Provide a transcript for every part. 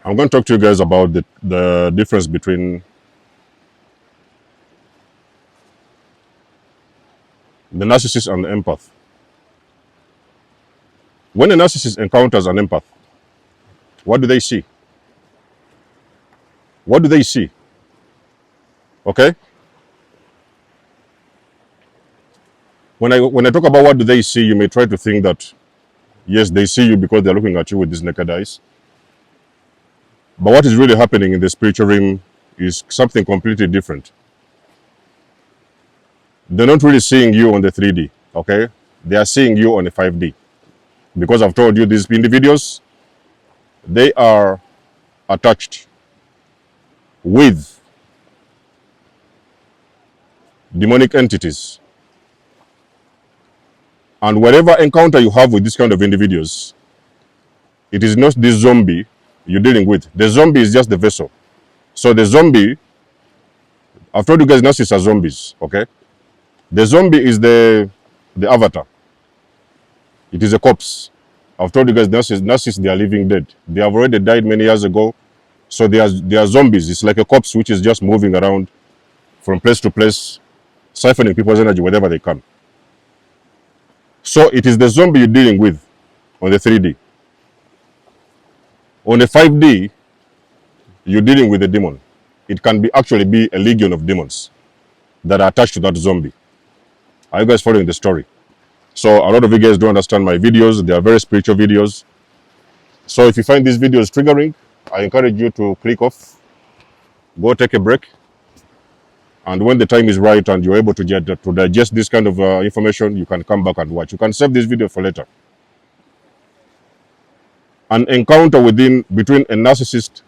I'm going to talk to you guys about the difference between the narcissist and the empath. When a narcissist encounters an empath, what do they see? What do they see? Okay? When I talk about what do they see, you may try to think that, yes, they see you because they're looking at you with these naked eyes. But what is really happening in the spiritual realm is something completely different. They're not really seeing you on the 3D, okay? They are seeing you on the 5D. Because I've told you these individuals, they are attached with demonic entities. And whatever encounter you have with this kind of individuals, it is not this zombie you're dealing with. The zombie is just the vessel. So the zombie, I've told you guys narcissists are zombies, okay? The zombie is the avatar. It is a corpse. I've told you guys narcissists, they are living dead. They have already died many years ago. So they are zombies. It's like a corpse which is just moving around from place to place, siphoning people's energy wherever they can. So it is the zombie you're dealing with on the 3D. On the 5D, you're dealing with a demon. It can actually be a legion of demons that are attached to that zombie. Are you guys following the story? So a lot of you guys don't understand my videos. They are very spiritual videos. So if you find these videos triggering, I encourage you to click off, go take a break, and when the time is right and you're able to digest this kind of information, you can come back and watch. You can save this video for later. An encounter between a narcissist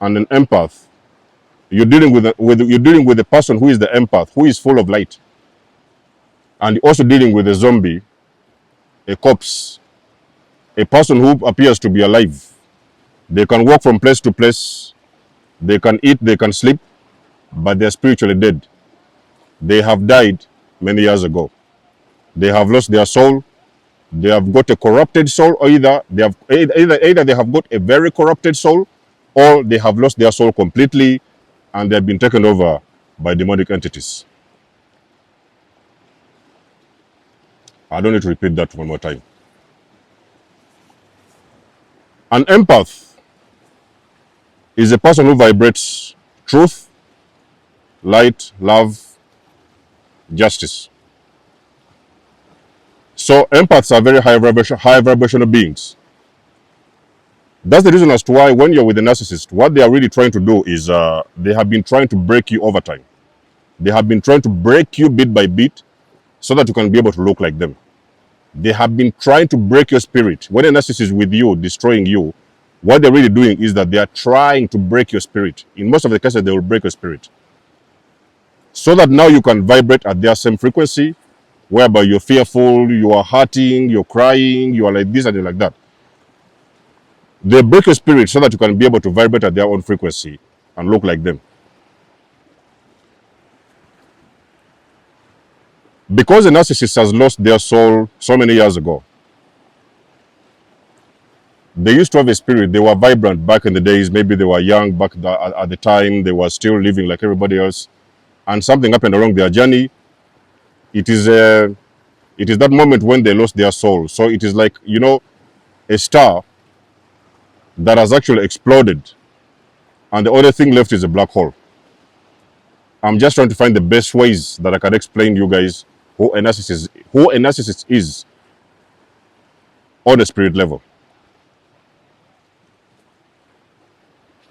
and an empath, you're dealing with a person who is the empath, who is full of light, and you're also dealing with a zombie, a corpse, a person who appears to be alive. They can walk from place to place, they can eat, they can sleep, but they're spiritually dead. They have died many years ago. They have lost their soul. They have got a corrupted soul, or either they have got a very corrupted soul, or they have lost their soul completely and they've been taken over by demonic entities. I don't need to repeat that one more time. An empath is a person who vibrates truth, light, love, justice. So empaths are very high vibrational beings. That's the reason as to why when you're with a narcissist, what they are really trying to do is they have been trying to break you over time. They have been trying to break you bit by bit so that you can be able to look like them. They have been trying to break your spirit. When a narcissist is with you, destroying you, what they're really doing is that they are trying to break your spirit. In most of the cases, they will break your spirit. So that now you can vibrate at their same frequency, whereby you're fearful, you are hurting, you're crying, you are like this and you're like that. They break your spirit so that you can be able to vibrate at their own frequency and look like them. Because a narcissist has lost their soul so many years ago, they used to have a spirit. They were vibrant back in the days. Maybe they were young back at the time. They were still living like everybody else. And something happened along their journey. It is that moment when they lost their soul. So it is like, a star that has actually exploded. And the only thing left is a black hole. I'm just trying to find the best ways that I can explain to you guys who a narcissist is on a spirit level.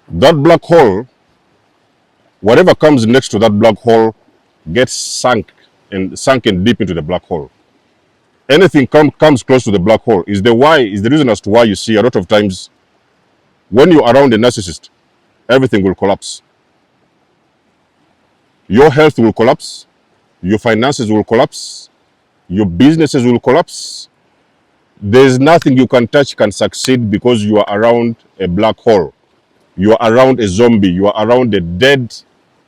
That black hole, whatever comes next to that black hole gets sunken deep into the black hole. Anything comes close to the black hole is the reason as to why you see a lot of times when you're around a narcissist, everything will collapse. Your health will collapse, your finances will collapse, your businesses will collapse. There's nothing you can touch can succeed because you are around a black hole. You are around a zombie. You are around a dead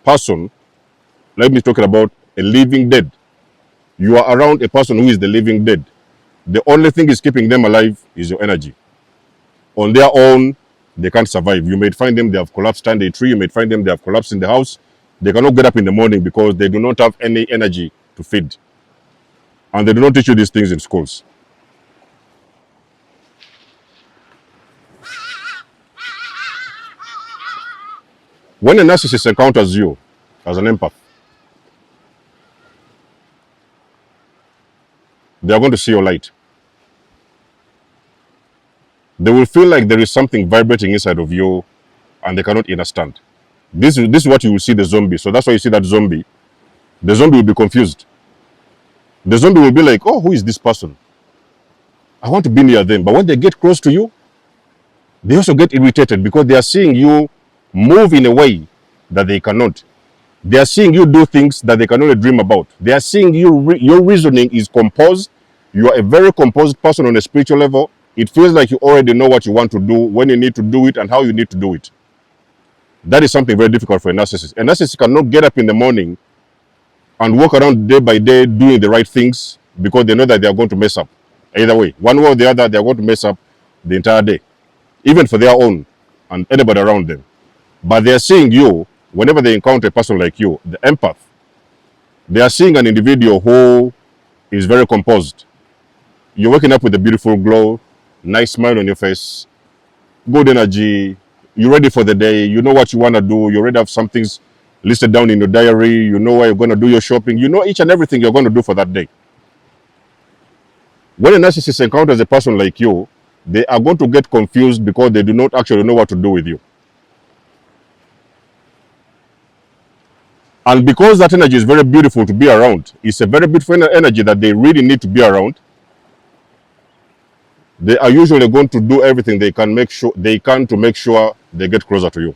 person. Let me talk about a living dead. You are around a person who is the living dead. The only thing is keeping them alive is your energy. On their own, they can't survive. You may find them, they have collapsed under a tree. You may find them, they have collapsed in the house. They cannot get up in the morning because they do not have any energy to feed. And they do not teach you these things in schools. When a narcissist encounters you as an empath, they are going to see your light. They will feel like there is something vibrating inside of you and they cannot understand. This is what you will see the zombie. So that's why you see that zombie. The zombie will be confused. The zombie will be like, oh, who is this person? I want to be near them. But when they get close to you, they also get irritated because they are seeing you move in a way that they cannot. They are seeing you do things that they can only dream about. They are seeing your reasoning is composed. You are a very composed person on a spiritual level. It feels like you already know what you want to do, when you need to do it, and how you need to do it. That is something very difficult for a narcissist. A narcissist cannot get up in the morning and walk around day by day doing the right things because they know that they are going to mess up. Either way, one way or the other, they are going to mess up the entire day, even for their own and anybody around them. But they are seeing you, whenever they encounter a person like you, the empath, they are seeing an individual who is very composed. You're waking up with a beautiful glow, nice smile on your face, good energy, you're ready for the day, you know what you want to do, you already have some things listed down in your diary, you know where you're going to do your shopping, you know each and everything you're going to do for that day. When a narcissist encounters a person like you, they are going to get confused because they do not actually know what to do with you. And because that energy is very beautiful to be around, it's a very beautiful energy that they really need to be around, they are usually going to do everything they can to make sure they get closer to you.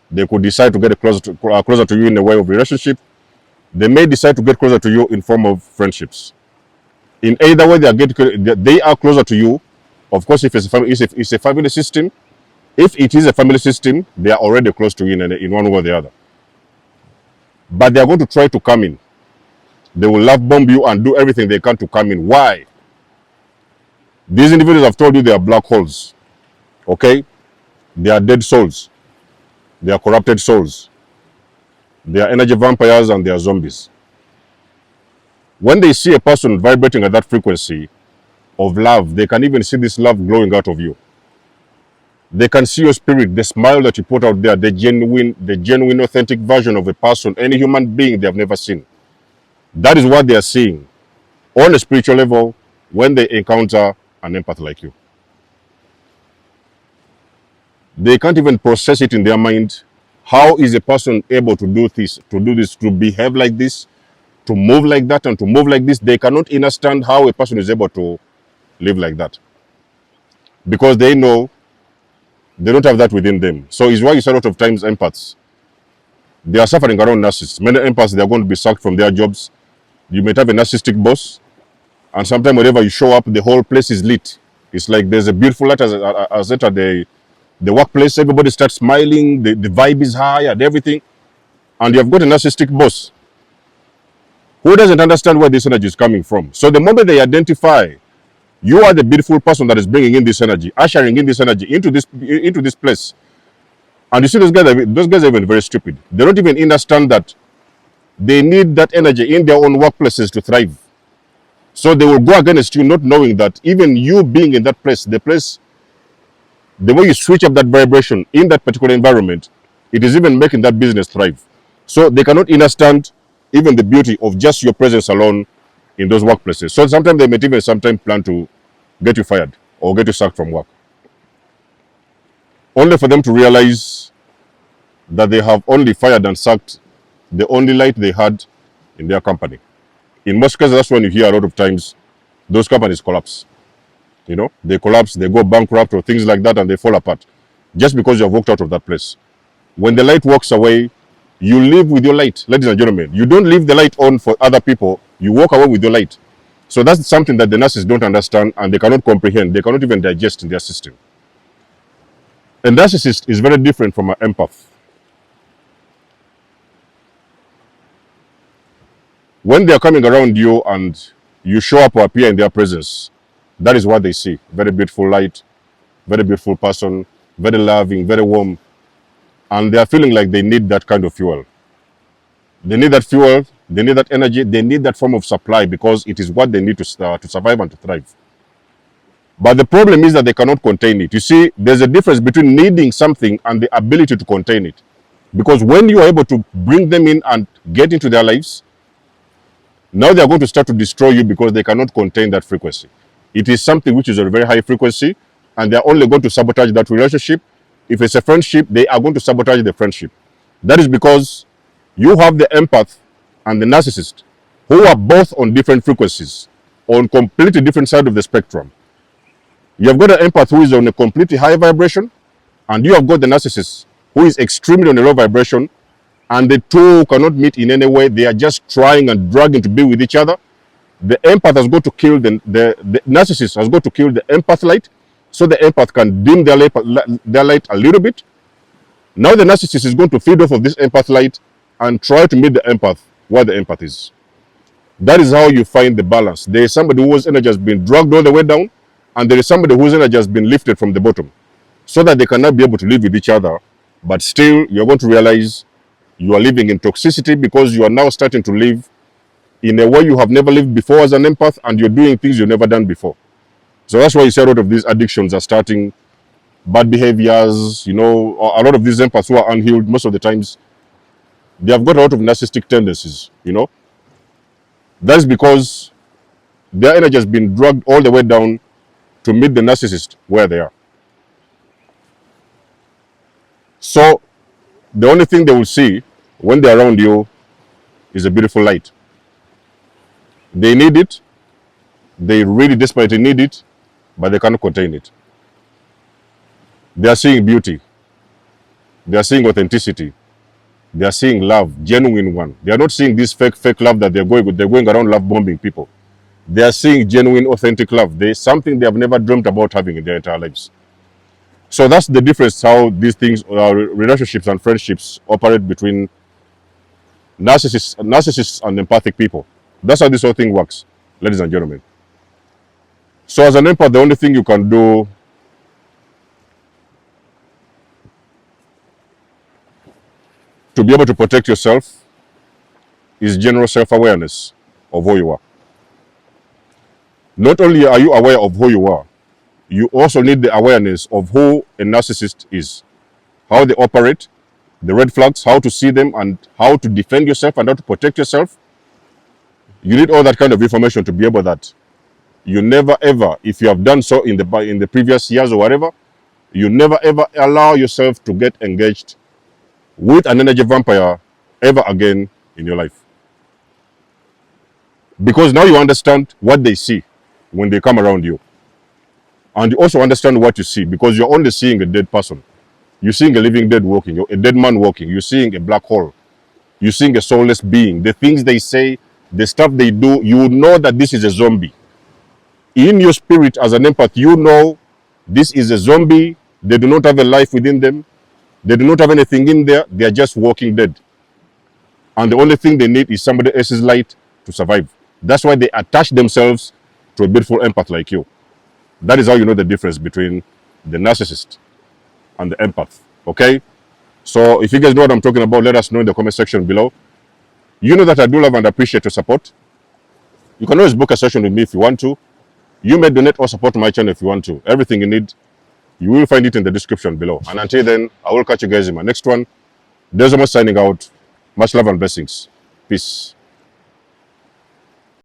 They could decide to get closer to you in a way of relationship. They may decide to get closer to you in form of friendships. In either way, they are closer to you. Of course, if it's a family system, if it is a family system, they are already close to you in one way or the other. But they are going to try to come in. They will love bomb you and do everything they can to come in. Why? These individuals have told you they are black holes. Okay? They are dead souls. They are corrupted souls. They are energy vampires and they are zombies. When they see a person vibrating at that frequency of love, they can even see this love glowing out of you. They can see your spirit, the smile that you put out there, the genuine, authentic version of a person, any human being they have never seen. That is what they are seeing on a spiritual level when they encounter an empath like you. They can't even process it in their mind. How is a person able to do this, to behave like this, to move like that, and to move like this? They cannot understand how a person is able to live like that. Because they know they don't have that within them. So it's why you see a lot of times empaths, they are suffering around narcissists. Many empaths, they are going to be sacked from their jobs. You may have a narcissistic boss, and sometimes whenever you show up, the whole place is lit. It's like there's a beautiful light as at the workplace. Everybody starts smiling, the vibe is high and everything. And you've got a narcissistic boss who doesn't understand where this energy is coming from. So the moment they identify you are the beautiful person that is bringing in this energy, ushering in this energy into this place, and you see those guys are even very stupid. They don't even understand that they need that energy in their own workplaces to thrive. So they will go against you, not knowing that even you being in that place, the way you switch up that vibration in that particular environment, it is even making that business thrive. So they cannot understand even the beauty of just your presence alone in those workplaces. So sometimes they may even plan to get you fired or get you sacked from work, only for them to realize that they have only fired and sacked the only light they had in their company. In most cases, that's when you hear a lot of times those companies collapse. You know, they collapse, they go bankrupt or things like that, and they fall apart just because you have walked out of that place. When the light walks away, you live with your light, ladies and gentlemen. You don't leave the light on for other people. You walk away with your light. So that's something that the narcissists don't understand and they cannot comprehend. They cannot even digest in their system. A narcissist is very different from an empath. When they are coming around you and you show up or appear in their presence, that is what they see. Very beautiful light, very beautiful person, very loving, very warm, and they are feeling like they need that kind of fuel. They need that fuel, they need that energy, they need that form of supply because it is what they need to survive and to thrive. But the problem is that they cannot contain it. You see, there's a difference between needing something and the ability to contain it. Because when you are able to bring them in and get into their lives, now they are going to start to destroy you because they cannot contain that frequency. It is something which is a very high frequency, and they are only going to sabotage that relationship. If it's a friendship, they are going to sabotage the friendship. That is because you have the empath and the narcissist who are both on different frequencies, on completely different side of the spectrum. You have got an empath who is on a completely high vibration, and you have got the narcissist who is extremely on a low vibration, and the two cannot meet in any way. They are just trying and dragging to be with each other. The empath has got to kill the narcissist has got to kill the empath light, so the empath can dim their light a little bit. Now the narcissist is going to feed off of this empath light and try to meet the empath where the empath is. That is how you find the balance. There is somebody whose energy has been dragged all the way down, and there is somebody whose energy has been lifted from the bottom, so that they cannot be able to live with each other. But still, you're going to realize you are living in toxicity because you are now starting to live in a way you have never lived before as an empath, and you're doing things you've never done before. So that's why you see a lot of these addictions are starting, bad behaviors, a lot of these empaths who are unhealed, most of the times, they have got a lot of narcissistic tendencies, That is because their energy has been dragged all the way down to meet the narcissist where they are. So the only thing they will see when they're around you is a beautiful light. They need it. They really desperately need it, but they cannot contain it. They are seeing beauty. They are seeing authenticity. They are seeing love, genuine one. They are not seeing this fake love that they're going around love bombing people. They are seeing genuine, authentic love. There's something they have never dreamt about having in their entire lives. So that's the difference how these things, relationships and friendships operate between narcissists and empathic people. That's how this whole thing works, ladies and gentlemen. So as an empath, the only thing you can do to be able to protect yourself is general self-awareness of who you are. Not only are you aware of who you are, you also need the awareness of who a narcissist is, how they operate, the red flags, how to see them, and how to defend yourself and how to protect yourself. You need all that kind of information to be able that you never ever, if you have done so in the previous years or whatever, you never ever allow yourself to get engaged with an energy vampire ever again in your life. Because now you understand what they see when they come around you. And you also understand what you see, because you're only seeing a dead person. You're seeing a living dead walking, a dead man walking. You're seeing a black hole. You're seeing a soulless being. The things they say, the stuff they do, you know that this is a zombie. In your spirit as an empath, you know this is a zombie. They do not have a life within them. They do not have anything in there. They are just walking dead. And the only thing they need is somebody else's light to survive. That's why they attach themselves to a beautiful empath like you. That is how you know the difference between the narcissist and the empath. Okay? So if you guys know what I'm talking about, let us know in the comment section below. You know that I do love and appreciate your support. You can always book a session with me if you want to. You may donate or support my channel if you want to. Everything you need, you will find it in the description below. And until then, I will catch you guys in my next one. There's almost signing out. Much love and blessings. Peace.